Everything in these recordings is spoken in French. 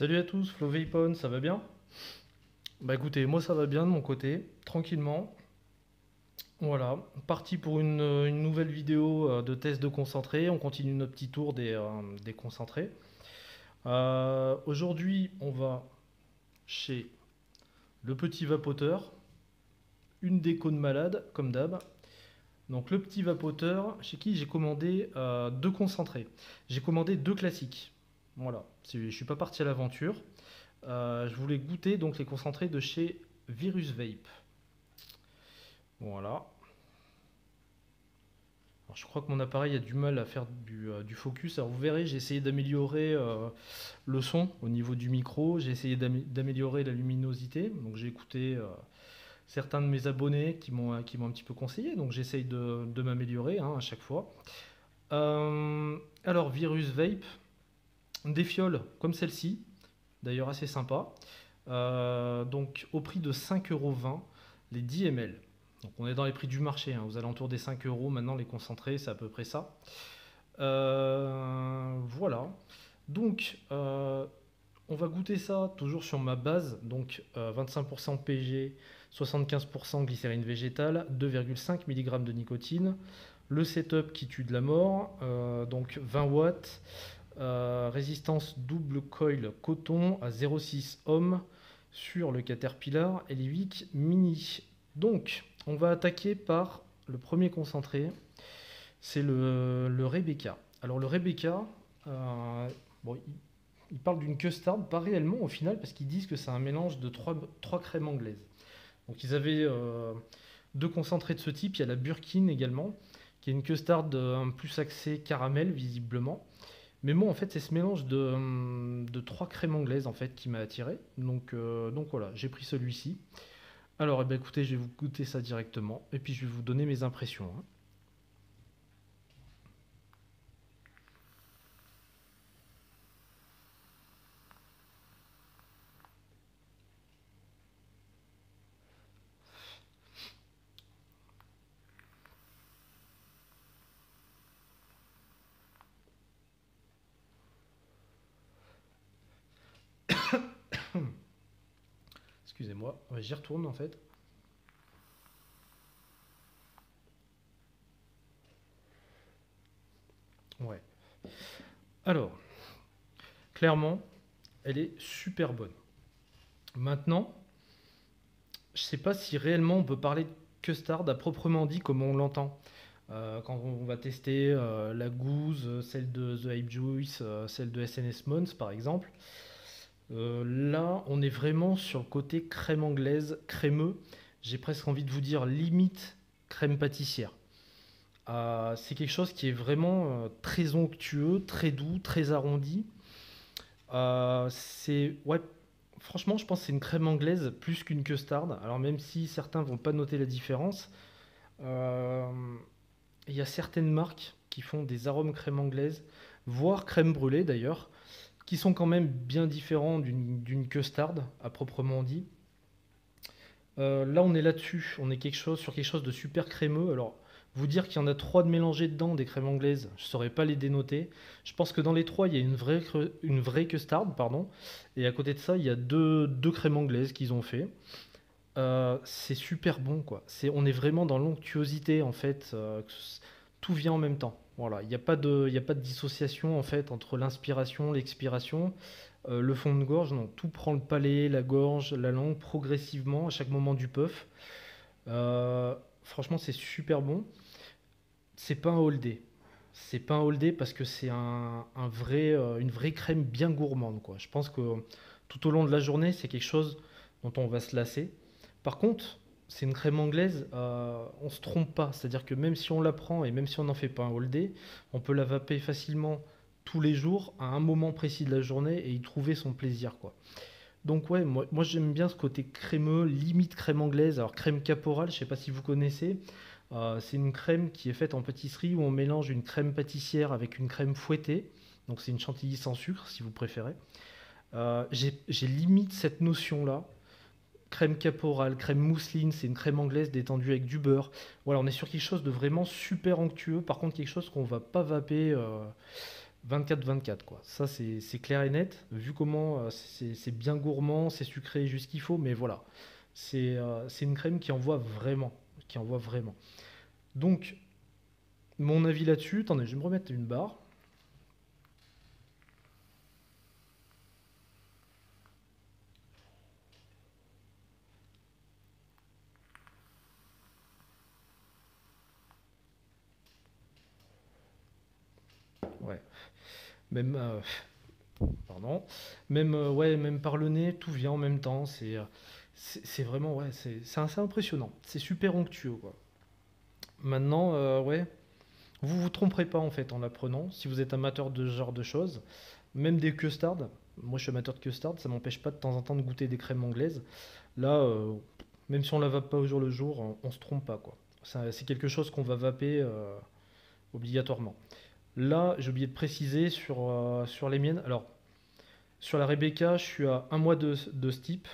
Salut à tous, Flo Vapon, ça va bien? Bah écoutez, moi ça va bien de mon côté, tranquillement. Voilà, parti pour une nouvelle vidéo de test de concentré. On continue notre petit tour des concentrés. Aujourd'hui, on va chez le petit vapoteur, une déco de malade, comme d'hab. Donc le petit vapoteur, chez qui j'ai commandé deux concentrés. J'ai commandé deux classiques. Voilà, je suis pas parti à l'aventure. Je voulais goûter donc les concentrés de chez Virus Vape. Voilà. Alors, je crois que mon appareil a du mal à faire du focus. Alors vous verrez, j'ai essayé d'améliorer le son au niveau du micro. J'ai essayé d'améliorer la luminosité. Donc j'ai écouté certains de mes abonnés qui m'ont un petit peu conseillé. Donc j'essaye de m'améliorer à chaque fois. Alors Virus Vape, des fioles comme celle-ci, d'ailleurs assez sympa. Donc au prix de 5,20 € les 10 ml. Donc on est dans les prix du marché, aux alentours des 5 € maintenant les concentrés, c'est à peu près ça. Voilà. Donc on va goûter ça toujours sur ma base, donc 25% PG, 75% glycérine végétale, 2,5 mg de nicotine. Le setup qui tue de la mort, donc 20 watts, résistance double coil coton à 0,6 ohm sur le Caterpillar Elevik Mini. Donc, on va attaquer par le premier concentré, c'est le Rebecca. Alors le Rebecca, bon, il parle d'une custard, pas réellement au final, parce qu'ils disent que c'est un mélange de trois crèmes anglaises. Donc ils avaient deux concentrés de ce type, il y a la Burkin également, qui est une custard un plus axée caramel visiblement. Mais moi, en fait, c'est ce mélange de trois crèmes anglaises en fait qui m'a attiré. Donc voilà, j'ai pris celui-ci. Alors, eh ben, écoutez, je vais vous goûter ça directement et puis je vais vous donner mes impressions. Excusez-moi, ouais, j'y retourne en fait. Ouais. Alors, clairement, elle est super bonne. Maintenant, je sais pas si réellement on peut parler de custard à proprement dit comme on l'entend. Quand on va tester la Goose, celle de The Hype Juice, celle de SNS Mons par exemple. Là, on est vraiment sur le côté crème anglaise, crémeux. J'ai presque envie de vous dire limite crème pâtissière. C'est quelque chose qui est vraiment très onctueux, très doux, très arrondi. Ouais, franchement, je pense que c'est une crème anglaise plus qu'une custard. Alors même si certains vont pas noter la différence, euh, il y a certaines marques qui font des arômes crème anglaise, voire crème brûlée d'ailleurs, qui sont quand même bien différents d'une custard à proprement dit. Là, on est là-dessus, on est sur quelque chose de super crémeux. Alors, vous dire qu'il y en a trois de mélangés dedans, des crèmes anglaises, je ne saurais pas les dénoter. Je pense que dans les trois, il y a une vraie custard, pardon. Et à côté de ça, il y a deux crèmes anglaises qu'ils ont fait. C'est super bon, quoi. On est vraiment dans l'onctuosité, en fait. Tout vient en même temps. Voilà, il y a pas de dissociation, en fait, entre l'inspiration, l'expiration. Le fond de gorge, non, tout prend le palais, la gorge, la langue progressivement à chaque moment du puff. Franchement, c'est super bon. C'est pas un all day. C'est pas un all day parce que c'est une vraie crème bien gourmande, quoi. Je pense que tout au long de la journée, c'est quelque chose dont on va se lasser. Par contre, c'est une crème anglaise, on se trompe pas. C'est-à-dire que même si on la prend et même si on n'en fait pas un all day, on peut la vaper facilement tous les jours à un moment précis de la journée et y trouver son plaisir, quoi. Donc ouais, moi j'aime bien ce côté crémeux, limite crème anglaise. Alors crème caporal, je sais pas si vous connaissez. C'est une crème qui est faite en pâtisserie où on mélange une crème pâtissière avec une crème fouettée. Donc c'est une chantilly sans sucre si vous préférez. J'ai limite cette notion-là. Crème caporal, crème mousseline, c'est une crème anglaise détendue avec du beurre. Voilà, on est sur quelque chose de vraiment super onctueux. Par contre, quelque chose qu'on va pas vaper 24-24 quoi. Ça c'est clair et net. Vu comment c'est bien gourmand, c'est sucré juste ce qu'il faut, mais voilà. C'est une crème qui envoie vraiment. Qui envoie vraiment. Donc, mon avis là-dessus, attendez, je vais me remettre une barre. Ouais. Même, pardon. Même, ouais, même par le nez, tout vient en même temps. C'est vraiment, ouais, c'est assez impressionnant. C'est super onctueux, quoi. Maintenant, ouais, vous vous tromperez pas en fait en l'apprenant. Si vous êtes amateur de ce genre de choses, même des custards. Moi, je suis amateur de custard. Ça m'empêche pas de temps en temps de goûter des crèmes anglaises. Là, même si on la vape pas au jour le jour, on se trompe pas, quoi. C'est quelque chose qu'on va vaper obligatoirement. Là, j'ai oublié de préciser sur les miennes. Alors, sur la Rebecca, je suis à un mois de steep.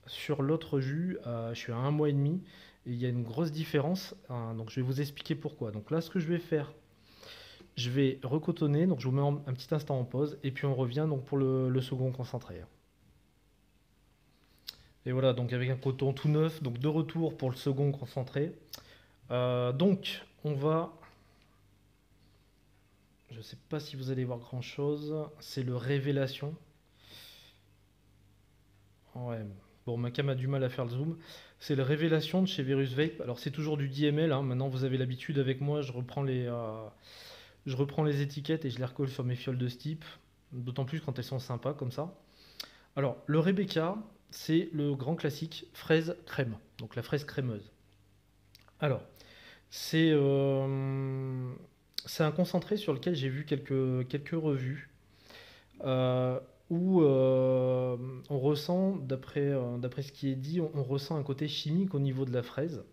Sur l'autre jus, je suis à un mois et demi. Et il y a une grosse différence, hein, donc je vais vous expliquer pourquoi. Donc là, ce que je vais faire, je vais recotonner. Donc je vous mets un petit instant en pause. Et puis on revient donc pour le second concentré. Et voilà, donc avec un coton tout neuf. Donc de retour pour le second concentré. Donc on va... Je ne sais pas si vous allez voir grand chose. C'est le Révélation. Ouais. Bon, ma cam a du mal à faire le zoom. C'est le Révélation de chez Virus Vape. Alors c'est toujours du DML, hein. Maintenant vous avez l'habitude avec moi, je reprends les étiquettes et je les recolle sur mes fioles de Steep. D'autant plus quand elles sont sympas comme ça. Alors le Rebecca, c'est le grand classique fraise crème. Donc la fraise crémeuse. Alors, c'est c'est un concentré sur lequel j'ai vu quelques revues. euh, où on ressent, d'après ce qui est dit, on ressent un côté chimique au niveau de la fraise.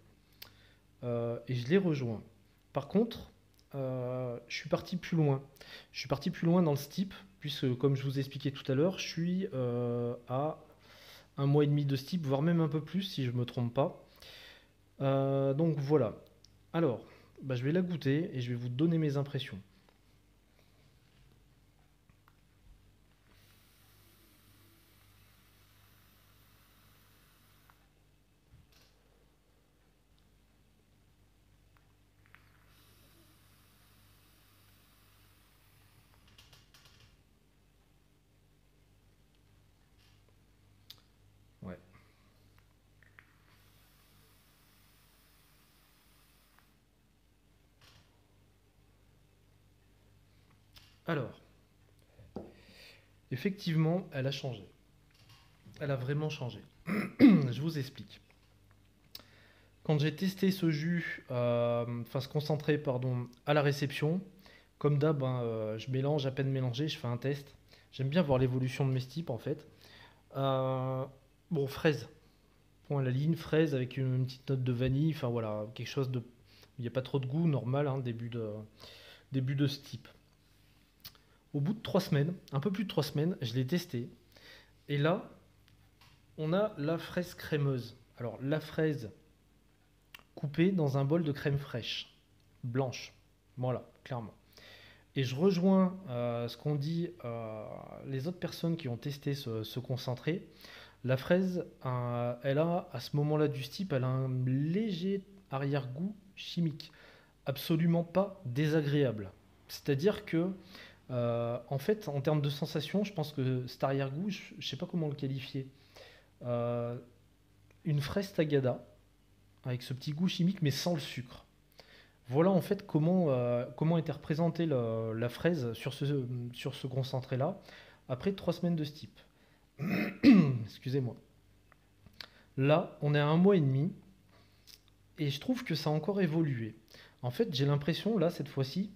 Et je les rejoins. Par contre, je suis parti plus loin. Je suis parti plus loin dans le steep, puisque comme je vous ai expliqué tout à l'heure, je suis à un mois et demi de steep, voire même un peu plus si je ne me trompe pas. Donc voilà. Alors, bah, je vais la goûter et je vais vous donner mes impressions. Ouais. Alors, effectivement, elle a changé. Elle a vraiment changé. Je vous explique. Quand j'ai testé ce jus, enfin ce concentré, pardon, à la réception, comme d'hab, hein, je mélange, à peine mélangé, je fais un test. J'aime bien voir l'évolution de mes styles en fait. Euh, bon, fraise, point à la ligne, fraise avec une petite note de vanille, enfin voilà, quelque chose de. Il n'y a pas trop de goût, normal, hein, début de ce type. Au bout de 3 semaines, un peu plus de 3 semaines, je l'ai testé. Et là, on a la fraise crémeuse. Alors, la fraise coupée dans un bol de crème fraîche, blanche. Voilà, clairement. Et je rejoins ce qu'ont dit les autres personnes qui ont testé ce concentré. La fraise, elle a, à ce moment-là du steep, elle a un léger arrière-goût chimique. Absolument pas désagréable. C'est-à-dire que, en fait, en termes de sensation, je pense que cet arrière-goût, je ne sais pas comment le qualifier. Euh, une fraise tagada, avec ce petit goût chimique, mais sans le sucre. Voilà en fait comment était représentée la fraise sur ce concentré-là, après 3 semaines de steep. Excusez-moi. Là, on est à un mois et demi, et je trouve que ça a encore évolué. En fait, j'ai l'impression, là, cette fois-ci,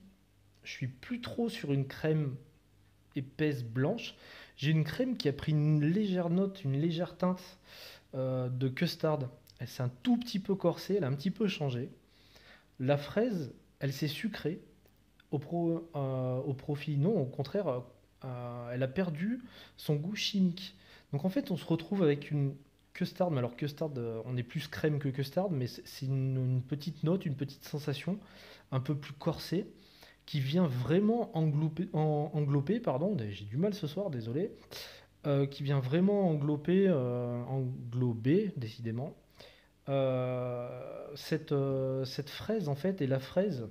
je suis plus trop sur une crème épaisse blanche. J'ai une crème qui a pris une légère note, une légère teinte de custard. Elle s'est un tout petit peu corsée, elle a un petit peu changé. La fraise, elle s'est sucrée au profit. Non, au contraire, elle a perdu son goût chimique. Donc en fait, on se retrouve avec une custard. Mais alors custard, on est plus crème que custard, mais c'est une petite note, une petite sensation un peu plus corsée qui vient vraiment englober, pardon, j'ai du mal ce soir, désolé, qui vient vraiment englober, décidément, cette fraise en fait. Et la fraise,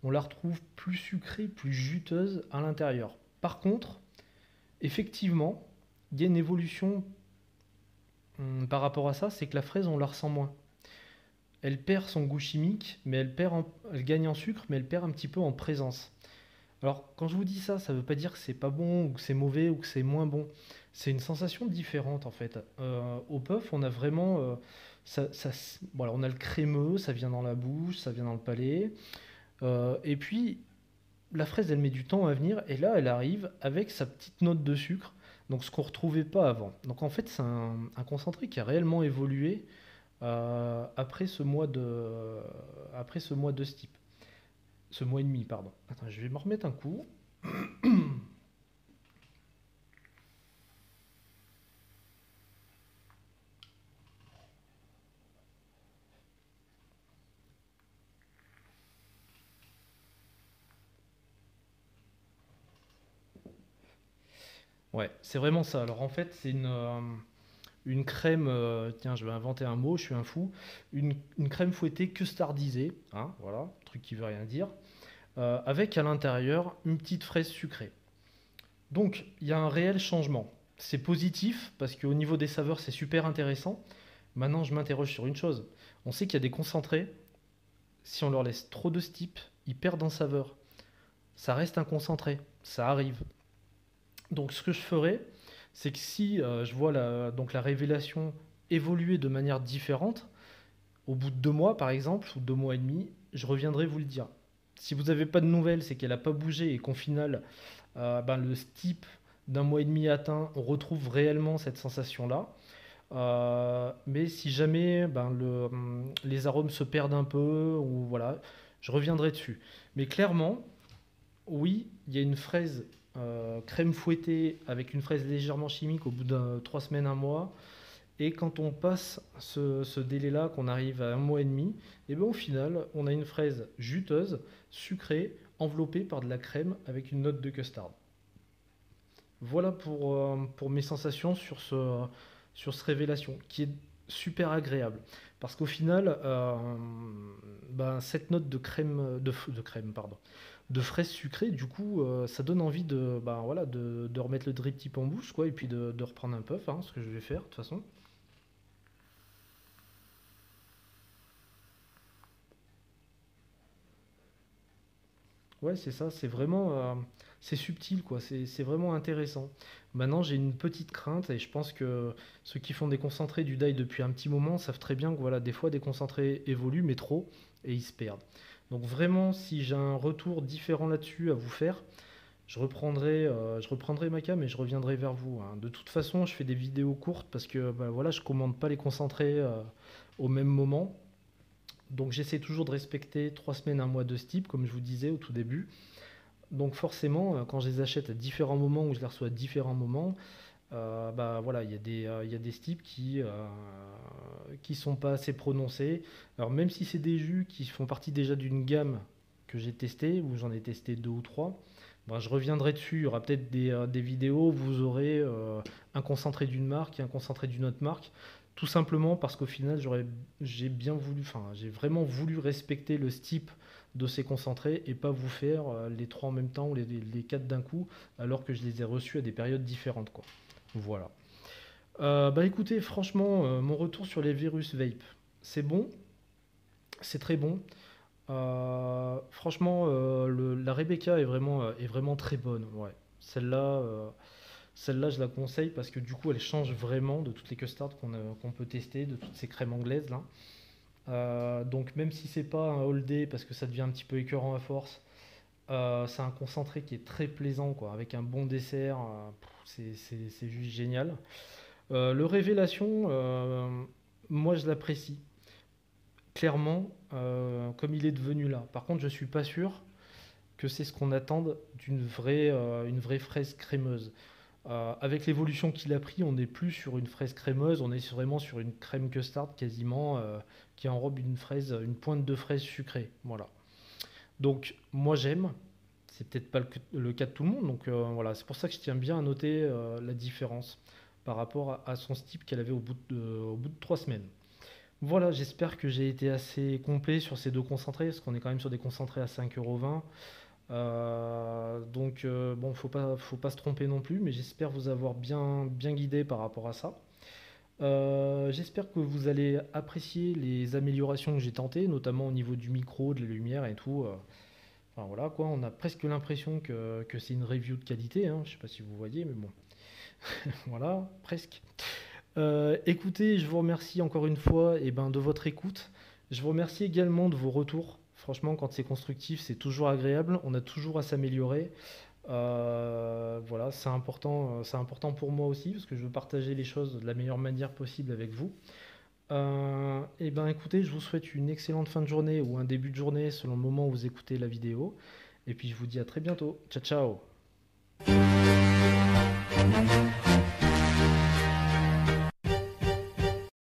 on la retrouve plus sucrée, plus juteuse à l'intérieur. Par contre, effectivement, il y a une évolution par rapport à ça, c'est que la fraise, on la ressent moins. Elle perd son goût chimique, mais elle gagne en sucre, mais elle perd un petit peu en présence. Alors, quand je vous dis ça, ça ne veut pas dire que c'est pas bon, ou que c'est mauvais, ou que c'est moins bon. C'est une sensation différente en fait. Au puff, on a vraiment, voilà, on a le crémeux, ça vient dans la bouche, ça vient dans le palais. Et puis, la fraise, elle met du temps à venir, et là, elle arrive avec sa petite note de sucre, donc ce qu'on ne retrouvait pas avant. Donc en fait, c'est un concentré qui a réellement évolué après ce mois de steep. Ce mois et demi, pardon. Attends, je vais me remettre un coup. Ouais, c'est vraiment ça. Alors en fait, c'est une crème, tiens, je vais inventer un mot, je suis un fou. Une crème fouettée custardisée, hein, voilà, truc qui veut rien dire, avec à l'intérieur une petite fraise sucrée. Donc, il y a un réel changement. C'est positif parce qu'au niveau des saveurs, c'est super intéressant. Maintenant, je m'interroge sur une chose. On sait qu'il y a des concentrés, si on leur laisse trop de ce type, ils perdent en saveur. Ça reste un concentré, ça arrive. Donc, ce que je ferais, c'est que si je vois donc la révélation évoluer de manière différente, au bout de 2 mois par exemple, ou 2 mois et demi, je reviendrai vous le dire. Si vous n'avez pas de nouvelles, c'est qu'elle n'a pas bougé et qu'au final, ben, le steep d'un mois et demi atteint, on retrouve réellement cette sensation-là. Mais si jamais ben, les arômes se perdent un peu, ou voilà, je reviendrai dessus. Mais clairement, oui, il y a une fraise crème fouettée avec une fraise légèrement chimique au bout de 3 semaines, un mois. Et quand on passe ce délai-là, qu'on arrive à un mois et demi, et bien au final, on a une fraise juteuse, sucrée, enveloppée par de la crème avec une note de custard. Voilà pour mes sensations sur cette révélation, qui est super agréable. Parce qu'au final, ben, cette note de crème, pardon, de fraise sucrée, du coup, ça donne envie ben, voilà, de remettre le drip tip en bouche, quoi, et puis de reprendre un puff, hein, ce que je vais faire de toute façon. Ouais, c'est ça, c'est vraiment, c'est subtil, quoi, c'est vraiment intéressant. Maintenant, j'ai une petite crainte, et je pense que ceux qui font des concentrés du die depuis un petit moment savent très bien que voilà, des fois, des concentrés évoluent, mais trop, et ils se perdent. Donc vraiment, si j'ai un retour différent là-dessus à vous faire, je reprendrai ma cam et je reviendrai vers vous, hein. De toute façon, je fais des vidéos courtes parce que bah, voilà, je commande pas les concentrés au même moment. Donc j'essaie toujours de respecter 3 semaines, un mois de steep, comme je vous disais au tout début. Donc forcément, quand je les achète à différents moments ou je les reçois à différents moments, bah voilà, il y a des steeps qui sont pas assez prononcés. Alors même si c'est des jus qui font partie déjà d'une gamme que j'ai testé, ou j'en ai testé deux ou trois, ben, je reviendrai dessus. Il y aura peut-être des vidéos où vous aurez un concentré d'une marque et un concentré d'une autre marque. Tout simplement parce qu'au final, j'ai bien voulu, enfin, j'ai vraiment voulu respecter le steep de ces concentrés et pas vous faire les trois en même temps ou les quatre d'un coup, alors que je les ai reçus à des périodes différentes, quoi. Voilà. Bah écoutez, franchement, mon retour sur les virus vape, c'est bon, c'est très bon. Franchement, la Rebecca est vraiment très bonne. Ouais. Celle-là, je la conseille parce que du coup, elle change vraiment de toutes les custards qu'on peut tester, de toutes ces crèmes anglaises là. Donc même si c'est pas un all day parce que ça devient un petit peu écœurant à force, c'est un concentré qui est très plaisant quoi, avec un bon dessert. C'est juste génial. Le révélation, moi je l'apprécie clairement comme il est devenu là. Par contre, je suis pas sûr que c'est ce qu'on attende une vraie fraise crémeuse. Avec l'évolution qu'il a pris, on n'est plus sur une fraise crémeuse, on est vraiment sur une crème custard quasiment qui enrobe une pointe de fraise sucrée. Voilà. Donc moi j'aime. c'est peut-être pas le cas de tout le monde. Donc voilà, c'est pour ça que je tiens bien à noter la différence par rapport à son steep qu'elle avait au bout de 3 semaines. Voilà, j'espère que j'ai été assez complet sur ces deux concentrés, parce qu'on est quand même sur des concentrés à 5,20 €. Donc bon, faut pas se tromper non plus, mais j'espère vous avoir bien guidé par rapport à ça. J'espère que vous allez apprécier les améliorations que j'ai tentées, notamment au niveau du micro, de la lumière et tout. Enfin voilà quoi, on a presque l'impression que c'est une review de qualité, hein. Je sais pas si vous voyez, mais bon, voilà, presque. Écoutez, je vous remercie encore une fois de votre écoute. Je vous remercie également de vos retours. Franchement, quand c'est constructif, c'est toujours agréable. On a toujours à s'améliorer. Voilà, c'est important pour moi aussi parce que je veux partager les choses de la meilleure manière possible avec vous. Écoutez, je vous souhaite une excellente fin de journée ou un début de journée selon le moment où vous écoutez la vidéo. Et puis je vous dis à très bientôt. Ciao, ciao!